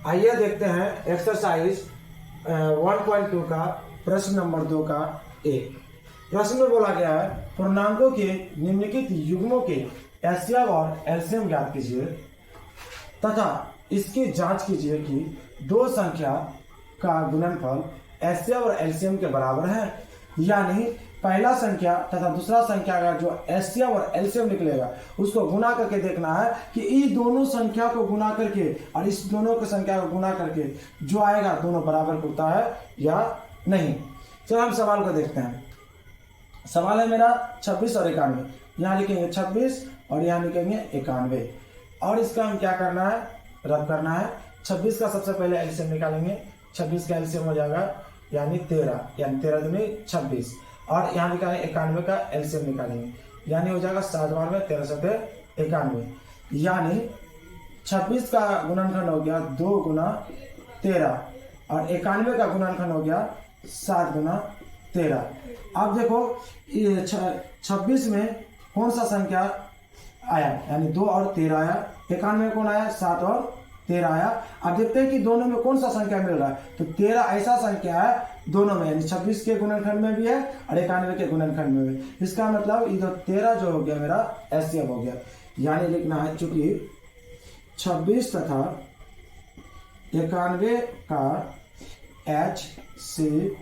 आइए देखते हैं एक्सरसाइज 1.2 का प्रश्न नंबर 2 का एक। प्रश्न में बोला गया है पूर्णांकों के निम्नलिखित युग्मों के एचसीएफ और एलसीएम ज्ञात कीजिए तथा इसकी जांच कीजिए कि दो संख्या का गुणनफल एचसीएफ और एलसीएम के बराबर है या नहीं। पहला संख्या तथा दूसरा संख्या का जो एचसीएफ और एलसीएम निकलेगा उसको गुना करके देखना है कि इन दोनों संख्या को गुना करके और इस दोनों की संख्या को गुना करके जो आएगा दोनों बराबर होता है या नहीं। चलो हम सवाल को देखते हैं। सवाल है मेरा 26 और 91। यहाँ लिखेंगे 26 और यहाँ लिखेंगे 91 और इसका हम क्या करना है, रद्द करना है। 26 का सबसे पहले एलसीएम निकालेंगे। 26 का एलसीएम हो जाएगा यानी 13, यानी 13 दूनी 26 और यहाँ निकालेंगे 91 का एलसीएम निकालेंगे यानी हो जाएगा 7 बार में 13 सते 91 यानी 26 का गुणनखंड हो गया 2 गुना 13 और 91 का गुणनखंड हो गया 7 गुना 13। अब देखो 26 में कौन सा संख्या आया यानी 2 और 13 आया। 91 में कौन आया 7 और 13 आया। अब देखते हैं कि दोनों में कौन सा संख्या मिल रहा है। तो 13 ऐसा संख्या है दोनों में यानी 26 के गुणनखंड में भी है और 91 के गुणनखंड में भी। इसका मतलब इधर 13 जो हो गया मेरा एचसीएफ हो गया यानी लिखना है चूंकि 26 तथा 91 का एचसीएफ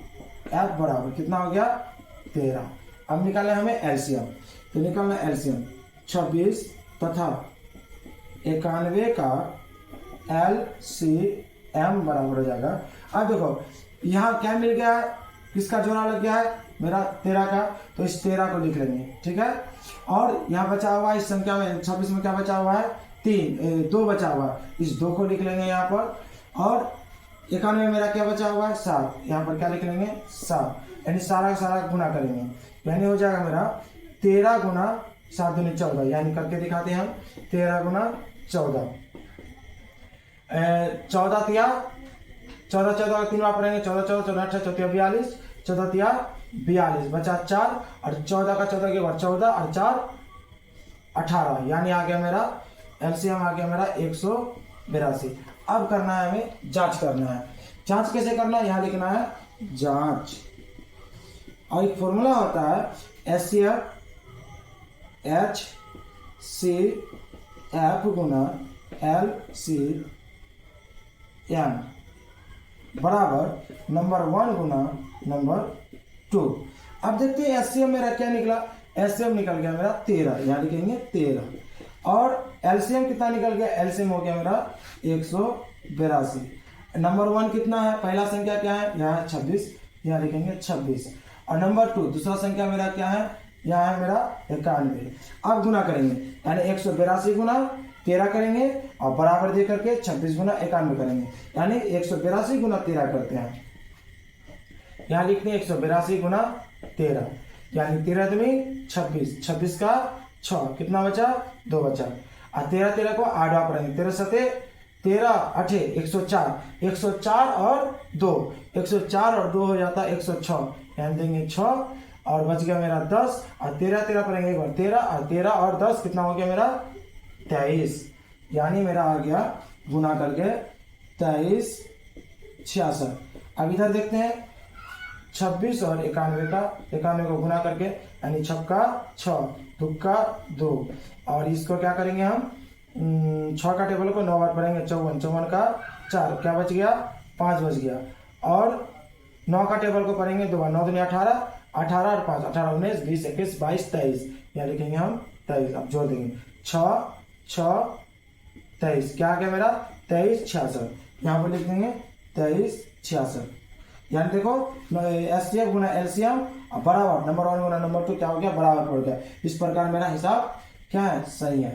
बराबर कितना हो गया 13। अब निकाले हमें एलसीएम। तो निकालना एलसीएम 26 तथा 91 का एलसीएम बराबर हो जाएगा। अब देखो यहाँ क्या मिल गया है, किसका जोड़ा लग गया है मेरा 13 का, तो इस 13 को लिख लेंगे ठीक है। और यहाँ बचा हुआ है इस संख्या में 26 में क्या बचा हुआ है 2 बचा हुआ है, इस 2 को लिख लेंगे यहाँ पर। और 91 में मेरा क्या बचा हुआ है 7, यहाँ पर क्या लिख लेंगे 7 यानी सारा का सारा गुना करेंगे यानी हो जाएगा मेरा 13 गुना 7 दूनी 14 यानी करके दिखाते हैं हम 13 गुना 14 14 तिया 14 14 तीन बार पढ़ेंगे 14 14 14 18 14 42 14 तिया 42 बचा 4 और 14 का 14 के बाद 14 और 4 18 यानी आ गया मेरा एलसीएम आ गया मेरा 182। अब करना है हमें जांच करना है। जांच कैसे करना है यहाँ लिखना है जांच और एक फॉर्मूला होता है एचसीएफ गुना एलसीएम बराबर नंबर 1 गुना नंबर 2। अब देखते हैं एचसीएम मेरा क्या निकला। एचसीएम निकल गया मेरा 13 यहाँ लिखेंगे 13 और एलसीएम कितना निकल गया, एलसीएम हो गया मेरा 182। नंबर 1 कितना है, पहला संख्या क्या है यहाँ 26 यहाँ लिखेंगे 26 और नंबर 2 दूसरा संख्या मेरा क्या है यहाँ है मेरा 91। अब गुना करेंगे यानी 182 गुना 13 करेंगे और बराबर दे करके 26 गुना 91 करेंगे यानी 182 गुना 13 करते हैं। यहाँ लिखते हैं 182 गुना 13 यानी 13 दूनी 26 26 का 6 कितना बचा 2 बचा और 13 13 को 8 बार पढ़ेंगे 13 सते 13 8 104 104 और 2 104 और 2 हो जाता है 106 यानी देंगे 6 और बच गया मेरा 10 और 13 13 पढ़ेंगे एक बार 13 और 10 कितना हो गया मेरा 23 यानी मेरा आ गया गुना करके 23 66। अब इधर देखते हैं 26 और 91 का 91 को गुना करके यानी 6 का 6 2 का 2 और इसको क्या करेंगे हम 6 का टेबल को 9 बार पढ़ेंगे 54 54 का 4 क्या बच गया 5 बच गया और 9 का टेबल को पढ़ेंगे 2 बार 9 दूनी 18 18 और 5 18 19 20 21 22 23 यहाँ लिखेंगे हम 23। अब जोड़ देंगे 6 6 23 क्या आ गया मेरा 23 66 यहाँ पर लिख देंगे 23 66 यानी देखो एचसीएफ गुना एलसीएम बराबर नंबर 1 गुना नंबर 2 क्या हो गया बराबर पड़ गया। इस प्रकार मेरा हिसाब क्या है सही है।